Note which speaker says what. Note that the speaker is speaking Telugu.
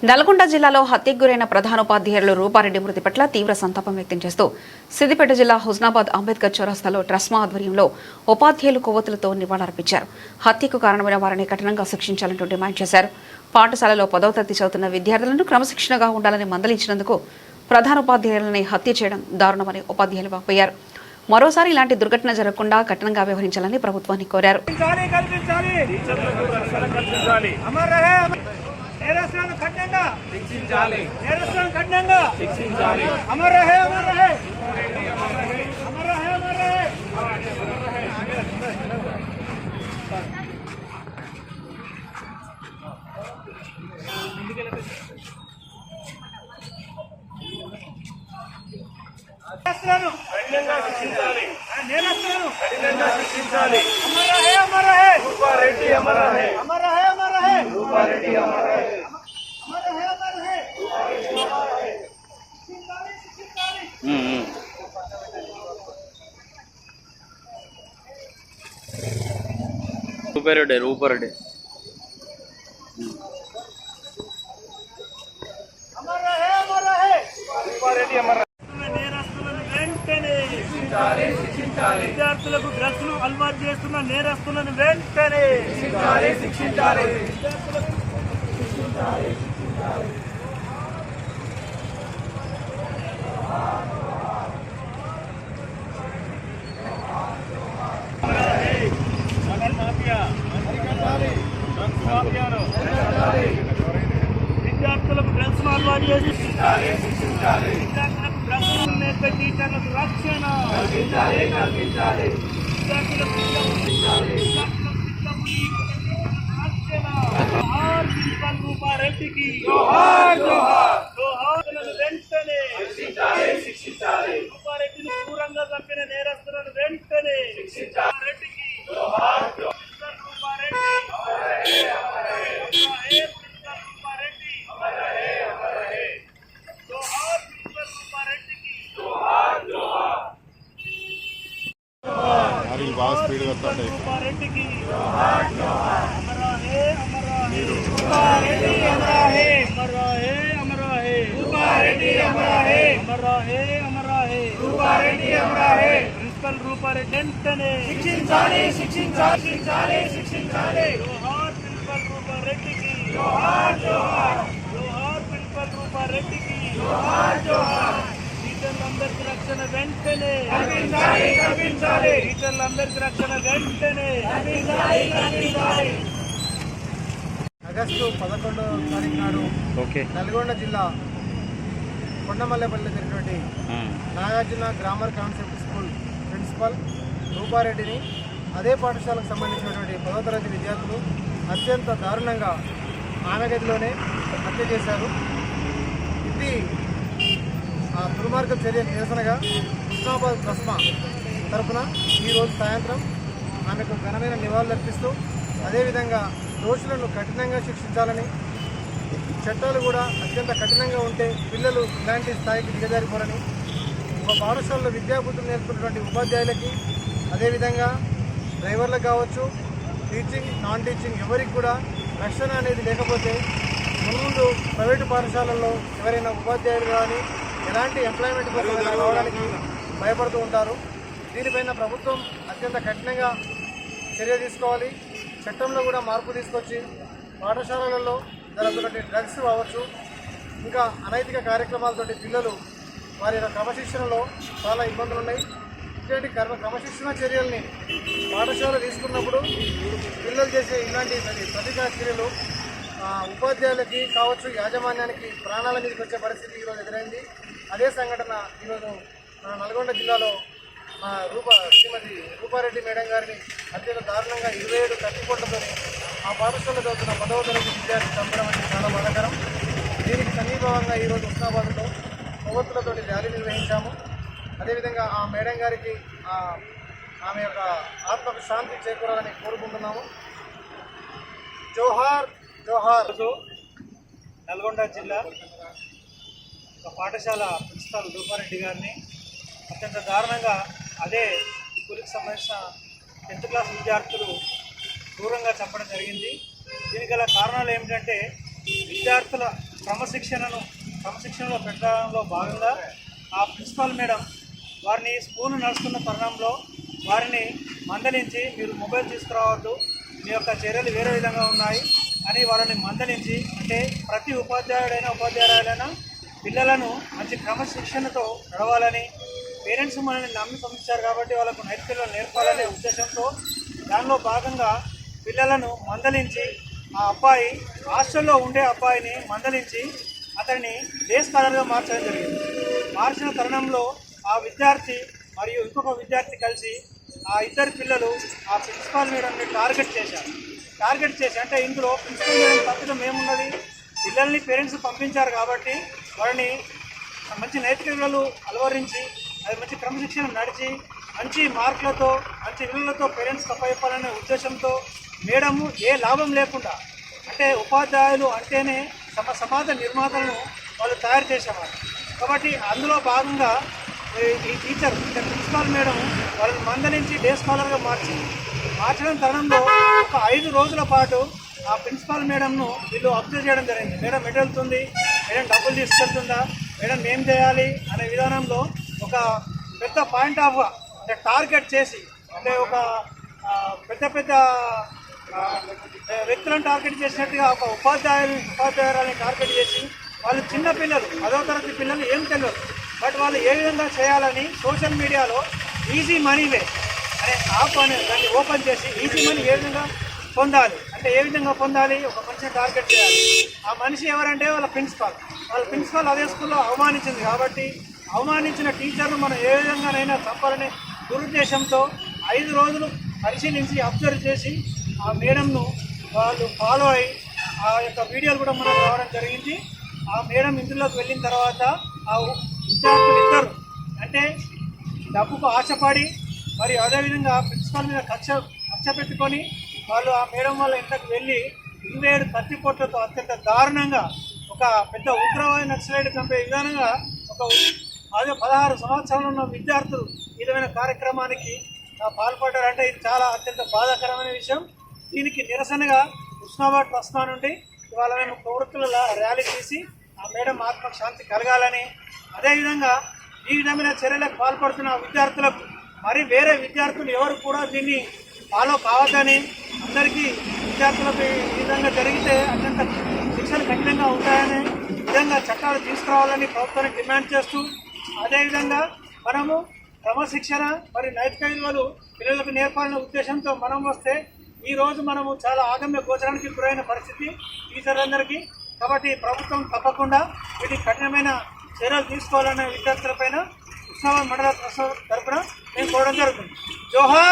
Speaker 1: నల్గొండ జిల్లాలో హత్యకు గురైన ప్రధానోపాధ్యాయులు రూపారెడ్డి మృతి పట్ల తీవ్ర సంతాపం వ్యక్తం చేస్తూ సిద్దిపేట జిల్లా హుస్నాబాద్ అంబేద్కర్ చౌరస్తాలో ట్రస్మా ఆధ్వర్యంలో ఉపాధ్యాయులు కొవ్వొత్తులతో నివాళులర్పించారు. హత్యకు కారణమైన వారిని కఠినంగా శిక్షించాలంటూ డిమాండ్ చేశారు. పాఠశాలలో 10వ తరగతి చదువుతున్న విద్యార్థులను క్రమశిక్షణగా ఉండాలని మందలించినందుకు ప్రధానోపాధ్యాయులని హత్య చేయడం దారుణమని ఉపాధ్యాయులు వాపోయారు. మరోసారి ఇలాంటి దుర్ఘటన జరగకుండా కఠినంగా వ్యవహరించాలని ప్రభుత్వాన్ని కోరారు.
Speaker 2: రూపారెడ్డి
Speaker 3: విద్యార్థులకు డ్రగ్స్ ను అలవాటు చేస్తున్న నేరస్తులను వెంటనే శిక్షించాలి. విద్యార్థులకు డ్రగ్స్ ను అలవాటు చేసి విద్యార్థులకు డ్రగ్స్ నేర్పే టీచర్లకు రక్షణ రూపారెడ్డికి వెంటనే రూపారెడ్డిని దూరంగా చంపిన నేరస్తులను వెంటనే రెడ్డికి
Speaker 4: బాగా స్పీడ్ వస్తుంటాయి.
Speaker 3: ప్రిన్సిపల్ రూపారెడ్డి వెంటనే శిక్షించాలి. ప్రిన్సిపల్ రూపారెడ్డికి ప్రిన్సిపల్ రూపారెడ్డికి టీచర్లందరికీ రక్షణ వెంటనే టీచర్లందరికీ రక్షణ వెంటనే.
Speaker 5: ఆగస్టు 11వ తారీఖు నాడు నల్గొండ జిల్లా కొండమల్లెపల్లి జరిగినటువంటి Nagarjuna grammar concept school principal రూపారెడ్డిని అదే పాఠశాలకు సంబంధించినటువంటి 10వ తరగతి విద్యార్థులు అత్యంత దారుణంగా ఆమె గదిలోనే హత్య చేశారు. ఇది ఆ దుర్మార్గ చర్య నిరసనగా హుస్నాబాద్ ట్రస్మా తరఫున ఈరోజు సాయంత్రం ఆమెకు ఘనమైన నివాళులర్పిస్తూ అదేవిధంగా దోషులను కఠినంగా శిక్షించాలని, చట్టాలు కూడా అత్యంత కఠినంగా ఉంటే పిల్లలు ఇలాంటి స్థాయికి దిగజారిపోరని, ఒక పాఠశాలలో విద్యాబుద్ధులు నేర్పుతున్నటువంటి ఉపాధ్యాయులకి అదేవిధంగా డ్రైవర్లకు కావచ్చు, టీచింగ్ నాన్ టీచింగ్ ఎవరికి కూడా రక్షణ అనేది లేకపోతే ముందు ప్రైవేటు పాఠశాలల్లో ఎవరైనా ఉపాధ్యాయులు కానీ ఎలాంటి ఎంప్లాయ్మెంట్ కోసం రావడానికి భయపడుతూ ఉంటారు. దీనిపైన ప్రభుత్వం అత్యంత కఠినంగా చర్య తీసుకోవాలి. చట్టంలో కూడా మార్పు తీసుకొచ్చి పాఠశాలలలో జరుగుతున్నటువంటి డ్రగ్స్ కావచ్చు, ఇంకా అనైతిక కార్యక్రమాలతోటి పిల్లలు వారి క్రమశిక్షణలో చాలా ఇబ్బందులు ఉన్నాయి. ఇటువంటి క్రమశిక్షణ చర్యల్ని పాఠశాల తీసుకున్నప్పుడు పిల్లలు చేసే ఇలాంటి ప్రతికార చర్యలు ఉపాధ్యాయులకి కావచ్చు, యాజమాన్యానికి ప్రాణాల మీదకి వచ్చే పరిస్థితి ఈరోజు ఎదురైంది. అదే సంఘటన ఈరోజు మన నల్గొండ జిల్లాలో శ్రీమతి రూపారెడ్డి మేడం గారిని అత్యంత దారుణంగా 27 కత్తిపోట్లతో ఆ పాఠశాలలో చదువుతున్న 10వ తరగతి విద్యార్థి చంపడం అంటే చాలా బాధాకరం. దీనికి సమీపంగా ఈరోజు హుస్నాబాద్లో కొవ్వొత్తులతో ర్యాలీ నిర్వహించాము. అదేవిధంగా ఆ మేడం గారికి ఆమె యొక్క ఆత్మకు శాంతి చేకూరాలని కోరుకుంటున్నాము. జోహార్ జోహార్.
Speaker 3: నల్గొండ జిల్లా ఒక పాఠశాల ప్రిన్సిపాల్ రూపారెడ్డి గారిని అత్యంత దారుణంగా అదే స్కూల్కి సంబంధించిన 10th క్లాస్ విద్యార్థులు క్రూరంగా చంపడం జరిగింది. దీనికి గల కారణాలు ఏమిటంటే విద్యార్థుల క్రమశిక్షణలో పెట్టడంలో భాగంగా ఆ ప్రిన్సిపాల్ మేడం వారిని స్కూల్ నడుస్తున్న తరుణంలో వారిని మందలించి మీరు మొబైల్ తీసుకురావద్దు, మీ యొక్క చర్యలు వేరే విధంగా ఉన్నాయి అని వాళ్ళని మందలించి, అంటే ప్రతి ఉపాధ్యాయులైనా పిల్లలను మంచి క్రమశిక్షణతో నడవాలని, పేరెంట్స్ మనల్ని నమ్మి పంపించారు కాబట్టి వాళ్ళకు నైతికతలు నేర్పాలనే ఉద్దేశంతో దానిలో భాగంగా పిల్లలను మందలించి ఆ అబ్బాయి హాస్టల్లో ఉండే అబ్బాయిని మందలించి అతన్ని డే స్కాలర్గా మార్చడం జరిగింది. మార్చిన తరుణంలో ఆ విద్యార్థి మరియు ఇంకొక విద్యార్థి కలిసి ఆ ఇద్దరు పిల్లలు ఆ ప్రిన్సిపాల్ మేడంని టార్గెట్ చేసి అంటే ఇందులో ప్రిన్సిపల్ మేడం తప్పడం ఏమున్నది, పిల్లల్ని పేరెంట్స్ పంపించారు కాబట్టి వారిని మంచి నైతిక విలువలు అలవరించి అది మంచి క్రమశిక్షణ నడిచి మంచి మార్కులతో మంచి విలువలతో పేరెంట్స్కి అప్పచెప్పాలనే ఉద్దేశంతో మేడము ఏ లాభం లేకుండా, అంటే ఉపాధ్యాయులు అంటేనే సమాజ నిర్మాతలను వాళ్ళు తయారు చేసేవారు కాబట్టి అందులో భాగంగా ఈ టీచర్ అంటే ప్రిన్సిపాల్ మేడం వాళ్ళని మందలించి డే స్కాలర్గా మార్చడం తరుణంలో ఒక 5 రోజుల పాటు ఆ ప్రిన్సిపాల్ మేడంను వీళ్ళు అబ్జర్వ్ చేయడం జరిగింది. మేడం ఎటు వెళ్తుంది, మేడం డబ్బులు తీసుకెళ్తుందా, మేడం ఏం చేయాలి అనే విధానంలో ఒక పెద్ద పాయింట్ ఆఫ్ అంటే టార్గెట్ చేసి, అంటే ఒక పెద్ద వ్యక్తులను టార్గెట్ చేసినట్టుగా ఒక ఉపాధ్యాయురాలని టార్గెట్ చేసి వాళ్ళు చిన్న పిల్లలు 10వ తరగతి పిల్లలు ఏం తెలియదు, బట్ వాళ్ళు ఏ విధంగా చేయాలని సోషల్ మీడియాలో ఈజీ మనీ వే అనే యాప్ అనే దాన్ని ఓపెన్ చేసి ఈజీ మనీ ఏ విధంగా పొందాలి, అంటే ఏ విధంగా పొందాలి, ఒక మనిషిని టార్గెట్ చేయాలి. ఆ మనిషి ఎవరంటే వాళ్ళ ప్రిన్సిపాల్ అదే స్కూల్లో అవమానించింది కాబట్టి అవమానించిన టీచర్ను మనం ఏ విధంగానైనా చంపాలనే దురుద్దేశంతో 5 రోజులు పరిశీలించి అబ్జర్వ్ చేసి ఆ మేడంను వాళ్ళు ఫాలో అయ్యి ఆ యొక్క వీడియోలు కూడా మనకు రావడం జరిగింది. ఆ మేడం ఇందులోకి వెళ్ళిన తర్వాత ఆ విద్యార్థులు ఇద్దరు అంటే డబ్బుకు ఆశపడి మరియు అదేవిధంగా ప్రిన్సిపాల్ మీద కక్ష పెట్టుకొని వాళ్ళు ఆ మేడం వాళ్ళ ఇంట్లోకి వెళ్ళి 27 కత్తిపోట్లతో అత్యంత దారుణంగా ఒక పెద్ద ఉగ్రవాద నక్సలైట్ చంపే విధానంగా ఒక 16 సంవత్సరాలు ఉన్న విద్యార్థులు ఈ విధమైన కార్యక్రమానికి పాల్పడ్డారంటే ఇది చాలా అత్యంత బాధాకరమైన విషయం. దీనికి నిరసనగా హుస్నాబాద్ ట్రస్ట్ నుండి ఇవాళ మేము ప్రవృత్తుల ర్యాలీ తీసి ఆ మేడం ఆత్మకు శాంతి కలగాలని, అదేవిధంగా ఈ విధమైన చర్యలకు పాల్పడుతున్న విద్యార్థులకు మరి వేరే విద్యార్థులు ఎవరు కూడా దీన్ని ఫాలో కావద్దని, అందరికీ విద్యార్థులకు ఈ విధంగా జరిగితే అత్యంత శిక్షలు కఠినంగా ఉంటాయని విధంగా చట్టాలు తీసుకురావాలని ప్రభుత్వానికి డిమాండ్ చేస్తూ, అదేవిధంగా మనము క్రమశిక్షణ మరియు నైతిక విలువలు పిల్లలకు నేర్పాలనే ఉద్దేశంతో మనం వస్తే ఈరోజు మనము చాలా ఆగమ్య గోచరానికి గురైన పరిస్థితి టీచర్లందరికీ. కాబట్టి ప్రభుత్వం తప్పకుండా వీటికి కఠినమైన చర్యలు తీసుకోవాలనే విద్యార్థులపైన హుస్నాబాద్ మండల తరఫున మేము కోరడం జరుగుతుంది. జోహార్.